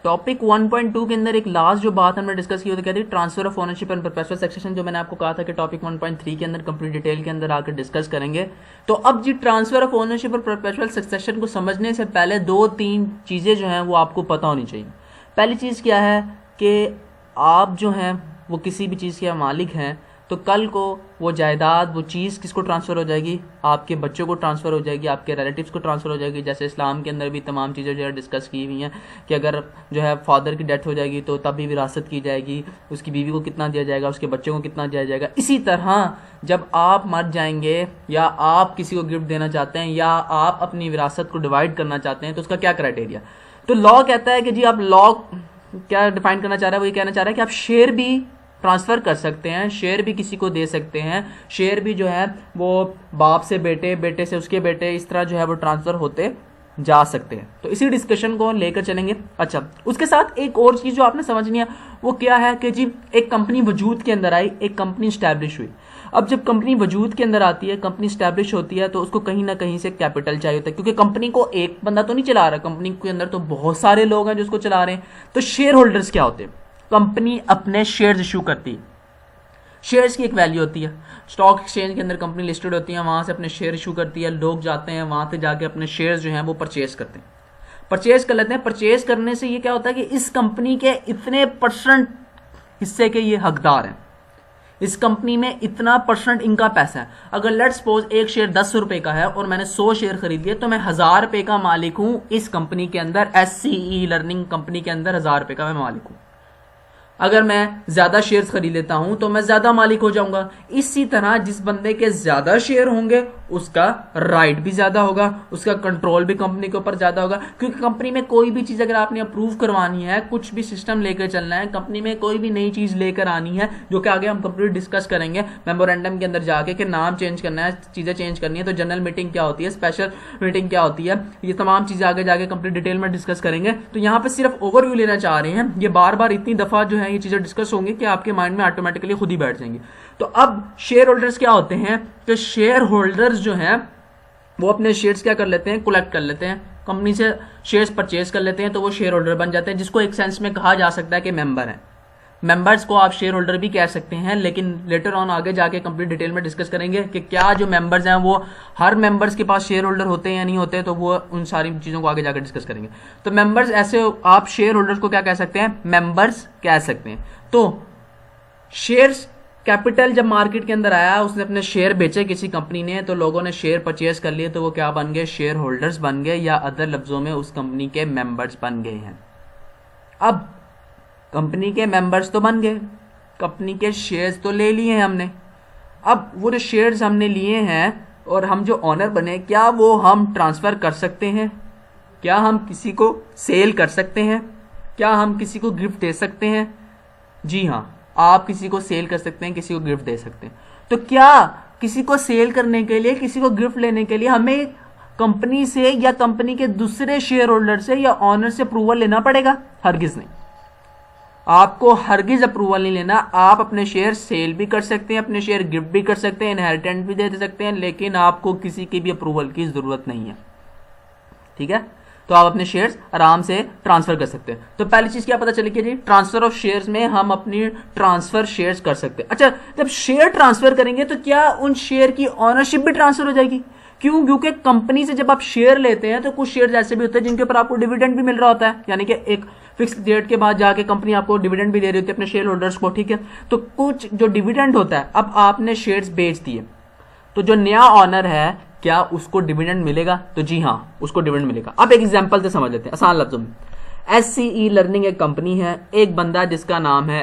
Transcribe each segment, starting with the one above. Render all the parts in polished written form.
Topic 1.2 के अंदर एक लास्ट जो बात हमने डिस्कस की वो तो क्या थी, transfer of ownership and perpetual succession, जो मैंने आपको कहा था कि टॉपिक 1.3 के अंदर कंप्लीट डिटेल के अंदर आकर डिस्कस करेंगे। तो अब जी ट्रांसफर ऑफ ओनरशिप और परपेचुअल सक्सेशन को समझने से पहले 2-3 चीज़ें जो हैं वो आपको पता होनी चाहिए। पहली चीज़ क्या है कि आप जो हैं वो किसी भी चीज़ के मालिक हैं, तो कल को वो जायदाद, वो चीज़ किसको ट्रांसफ़र हो जाएगी, आपके बच्चों को ट्रांसफ़र हो जाएगी, आपके रिलेटिव्स को ट्रांसफ़र हो जाएगी। जैसे इस्लाम के अंदर भी तमाम चीज़ें जो है डिस्कस की हुई हैं कि अगर जो है फादर की डेथ हो जाएगी तो तब भी विरासत की जाएगी, उसकी बीवी को कितना दिया जाएगा, उसके बच्चों को कितना दिया जाएगा। इसी तरह जब आप मर जाएंगे या आप किसी को गिफ्ट देना चाहते हैं या आप अपनी विरासत को डिवाइड करना चाहते हैं तो उसका क्या क्राइटेरिया। तो लॉ कहता है कि जी आप लॉ क्या डिफाइन करना चाह रहा है, वो ये कहना चाह रहा है कि आप शेयर भी ट्रांसफ़र कर सकते हैं, शेयर भी किसी को दे सकते हैं, शेयर भी जो है वो बाप से बेटे, बेटे से उसके बेटे, इस तरह जो है वो ट्रांसफ़र होते जा सकते हैं। तो इसी डिस्कशन को लेकर चलेंगे। अच्छा, उसके साथ एक और चीज़ जो आपने समझनी है वो क्या है कि जी एक कंपनी वजूद के अंदर आई, एक कंपनी स्टैब्लिश हुई। अब जब कंपनी वजूद के अंदर आती है, कंपनी स्टैब्लिश होती है, तो उसको कहीं ना कहीं से कैपिटल चाहिए होता है, क्योंकि कंपनी को एक बंदा तो नहीं चला रहा, कंपनी के अंदर तो बहुत सारे लोग हैं जो उसको चला रहे हैं। तो शेयर होल्डर्स क्या होते हैं, कंपनी अपने शेयर्स इशू करती है, शेयर्स की एक वैल्यू होती है। स्टॉक एक्सचेंज के अंदर कंपनी लिस्टेड होती है, वहां से अपने शेयर इशू करती है, लोग जाते हैं वहां से जाके अपने शेयर्स जो हैं वो परचेज करते हैं, परचेज कर लेते हैं। परचेज करने से ये क्या होता है कि इस कंपनी के इतने % हिस्से के ये हकदार हैं, इस कंपनी में इतना % इनका पैसा है। अगर लेट्स सपोज एक शेयर 10 रुपए का है और मैंने 100 शेयर खरीद लिए, तो मैं 1000 रुपए का मालिक हूं इस कंपनी के अंदर, SCE लर्निंग कंपनी के अंदर 1000 रुपए का मैं मालिक हूं। अगर मैं ज्यादा शेयर्स खरीद लेता हूं तो मैं ज्यादा मालिक हो जाऊंगा। इसी तरह जिस बंदे के ज्यादा शेयर होंगे उसका राइट भी ज्यादा होगा, उसका कंट्रोल भी कंपनी के ऊपर ज्यादा होगा। क्योंकि कंपनी में कोई भी चीज अगर आपने अप्रूव करवानी है, कुछ भी सिस्टम लेकर चलना है, कंपनी में कोई भी नई चीज लेकर आनी है, जो कि आगे हम कंप्लीट डिस्कस करेंगे मेमोरेंडम के अंदर जाके कि नाम चेंज करना है, चीजें चेंज करनी है, तो जनरल मीटिंग क्या होती है, स्पेशल मीटिंग क्या होती है, ये तमाम चीजें आगे जाके कंप्लीट डिटेल में डिस्कस करेंगे। तो यहाँ पे सिर्फ ओवरव्यू लेना चाह रहे हैं, ये बार बार इतनी दफा जो है ये चीजें डिस्कस होंगी कि आपके माइंड में ऑटोमेटिकली खुद ही बैठ जाएंगी। तो अब शेयर होल्डर्स क्या होते हैं, तो शेयर होल्डर्स जो हैं वो अपने शेयर्स क्या कर लेते हैं, कलेक्ट कर लेते हैं, कंपनी से शेयर्स परचेज कर लेते हैं, तो वो शेयर होल्डर बन जाते हैं, जिसको एक सेंस में कहा जा सकता है कि मेंबर है। मेंबर्स को आप शेयर होल्डर भी कह सकते हैं, लेकिन लेटर ऑन आगे जाके कंप्लीट डिटेल में डिस्कस करेंगे कि क्या जो मेंबर्स हैं वो हर मेंबर्स के पास शेयर होल्डर होते हैं या नहीं होते, तो वो उन सारी चीज़ों को आगे जाकर डिस्कस करेंगे। तो मेंबर्स ऐसे आप शेयर होल्डर्स को क्या कह सकते हैं, मेंबर्स कह सकते हैं। तो शेयर्स कैपिटल जब मार्केट के अंदर आया, उसने अपने शेयर बेचे किसी कंपनी ने, तो लोगों ने शेयर परचेज कर लिए, तो वो क्या बन गए, शेयर होल्डर्स बन गए, या अदर लफ्जों में उस कंपनी के मेंबर्स बन गए हैं। अब कंपनी के मेंबर्स तो बन गए, कंपनी के शेयर्स तो ले लिए हैं हमने। अब वो जो शेयर्स हमने लिए हैं और हम जो ऑनर बने, क्या वो हम ट्रांसफर कर सकते हैं, क्या हम किसी को सेल कर सकते हैं, क्या हम किसी को गिफ्ट दे सकते हैं? जी हाँ, आप किसी को सेल कर सकते हैं, किसी को गिफ्ट दे सकते हैं। तो क्या किसी को सेल करने के लिए, किसी को गिफ्ट लेने के लिए हमें कंपनी से या कंपनी के दूसरे शेयर होल्डर से या ऑनर से अप्रूवल लेना पड़ेगा? हरगिज नहीं, आपको हरगिज अप्रूवल नहीं लेना। आप अपने शेयर सेल भी कर सकते हैं, अपने शेयर गिफ्ट भी कर सकते हैं, इनहेरिटेंस भी दे सकते हैं, लेकिन आपको किसी की भी अप्रूवल की जरूरत नहीं है। ठीक है, तो आप अपने शेयर्स आराम से ट्रांसफर कर सकते हैं। तो पहली चीज क्या पता चली कि जी ट्रांसफर ऑफ शेयर्स में हम अपनी ट्रांसफर शेयर्स कर सकते हैं। अच्छा, जब शेयर ट्रांसफर करेंगे तो क्या उन शेयर की ऑनरशिप भी ट्रांसफर हो जाएगी? क्यों? क्योंकि कंपनी से जब आप शेयर लेते हैं तो कुछ शेयर ऐसे भी होते हैं जिनके ऊपर आपको डिविडेंड भी मिल रहा होता है, यानी कि एक फिक्स डेट के बाद जाके कंपनी आपको डिविडेंड भी दे रही होती है अपने शेयर होल्डर्स को। ठीक है, तो कुछ जो डिविडेंड होता है, अब आपने शेयर्स बेच दिए, तो जो नया ऑनर है क्या उसको डिविडेंड मिलेगा? तो जी हाँ, उसको डिविडेंड मिलेगा। अब एक एग्जांपल से समझ लेते हैं आसान लफ्जों में। SCE लर्निंग एक कंपनी है, एक बंदा जिसका नाम है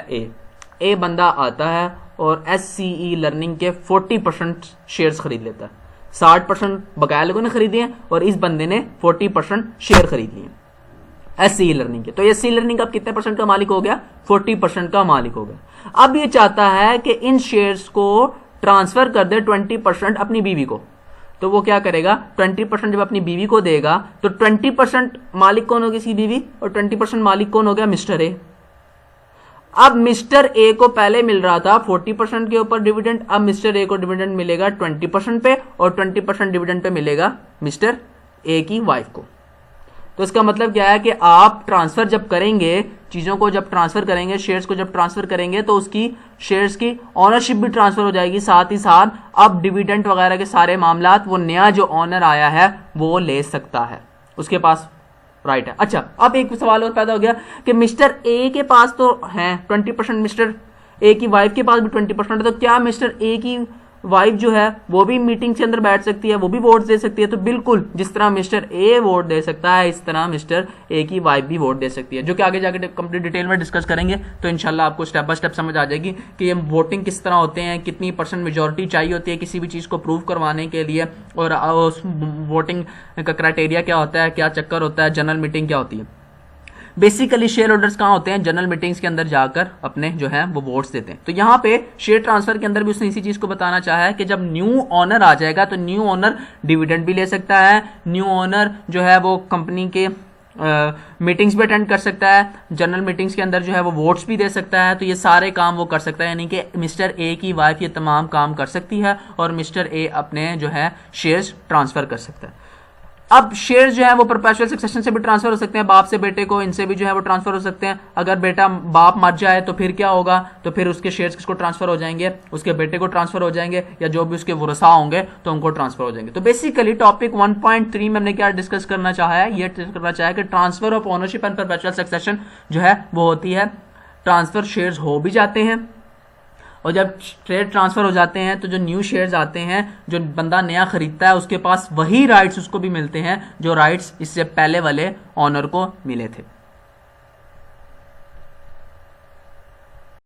ए बंदा आता है और SCE लर्निंग के 40% शेयर्स खरीद लेता है। 60% बकाया लोगों ने खरीदे हैं और इस बंदे ने 40% शेयर खरीद लिए SCE लर्निंग के। तो SCE लर्निंग अब कितने % का मालिक हो गया? 40% का मालिक हो गया। अब ये चाहता है कि इन शेयर्स को ट्रांसफर कर दे 20% अपनी बीवी को। तो वो क्या करेगा, 20% जब अपनी बीवी को देगा तो 20% मालिक कौन होगी? इसकी बीवी, और 20% मालिक कौन हो गया? Mister A. अब मिस्टर ए को पहले मिल रहा था 40% के ऊपर डिविडेंड, अब मिस्टर ए को डिविडेंड मिलेगा 20% पे और 20% डिविडेंड पे मिलेगा मिस्टर ए की वाइफ को। तो इसका मतलब क्या है कि आप ट्रांसफर जब करेंगे, चीजों को जब ट्रांसफर करेंगे, शेयर्स को जब ट्रांसफर करेंगे, तो उसकी शेयर्स की ऑनरशिप भी ट्रांसफर हो जाएगी, साथ ही साथ अब डिविडेंड वगैरह के सारे मामलात वो नया जो ऑनर आया है वो ले सकता है, उसके पास राइट है। अच्छा, अब एक सवाल और पैदा हो गया कि मिस्टर ए के पास तो है 20%, मिस्टर ए की वाइफ के पास भी 20% है, तो क्या मिस्टर ए की वाइफ जो है वो भी मीटिंग के अंदर बैठ सकती है, वो भी वोट दे सकती है? तो बिल्कुल, जिस तरह मिस्टर ए वोट दे सकता है, इस तरह मिस्टर ए की वाइफ भी वोट दे सकती है, जो कि आगे जाके कंप्लीट डिटेल में डिस्कस करेंगे। तो इंशाल्लाह आपको स्टेप बाय स्टेप समझ आ जाएगी कि ये वोटिंग किस तरह होते हैं, कितनी % मेजोरिटी चाहिए होती है किसी भी चीज को प्रूव करवाने के लिए, और उस वोटिंग का क्राइटेरिया क्या होता है, क्या चक्कर होता है, जनरल मीटिंग क्या होती है। बेसिकली शेयर होल्डर्स कहाँ होते हैं? जनरल मीटिंग्स के अंदर जाकर अपने जो है वो वोट्स देते हैं। तो यहाँ पे शेयर ट्रांसफर के अंदर भी उसने इसी चीज को बताना चाहा है कि जब न्यू ऑनर आ जाएगा तो न्यू ऑनर डिविडेंड भी ले सकता है, न्यू ऑनर जो है वो कंपनी के मीटिंग्स भी अटेंड कर सकता है, जनरल मीटिंग्स के अंदर जो है वो वोट्स भी दे सकता है। तो ये सारे काम वो कर सकता है, यानी कि मिस्टर ए की वाइफ ये तमाम काम कर सकती है और मिस्टर ए अपने जो है शेयर्स ट्रांसफर कर सकता है। अब शेयर जो है वो परपेचुअल सक्सेशन से भी ट्रांसफर हो सकते हैं, बाप से बेटे को, इनसे भी जो है वो ट्रांसफर हो सकते हैं। अगर बेटा बाप मर जाए तो फिर क्या होगा? तो फिर उसके शेयर्स किसको ट्रांसफर हो जाएंगे? उसके बेटे को ट्रांसफर हो जाएंगे, या जो भी उसके वरसा होंगे तो उनको ट्रांसफर हो जाएंगे। तो बेसिकली टॉपिक 1.3 में हमने क्या डिस्कस करना चाहा है, ये डिस्कस करना चाहा है कि transfer of ownership and perpetual succession जो है वो होती है, ट्रांसफर शेयर्स हो भी जाते हैं, और जब शेयर ट्रांसफर हो जाते हैं तो जो न्यू शेयर्स आते हैं, जो बंदा नया खरीदता है उसके पास वही राइट्स उसको भी मिलते हैं जो राइट्स इससे पहले वाले ऑनर को मिले थे।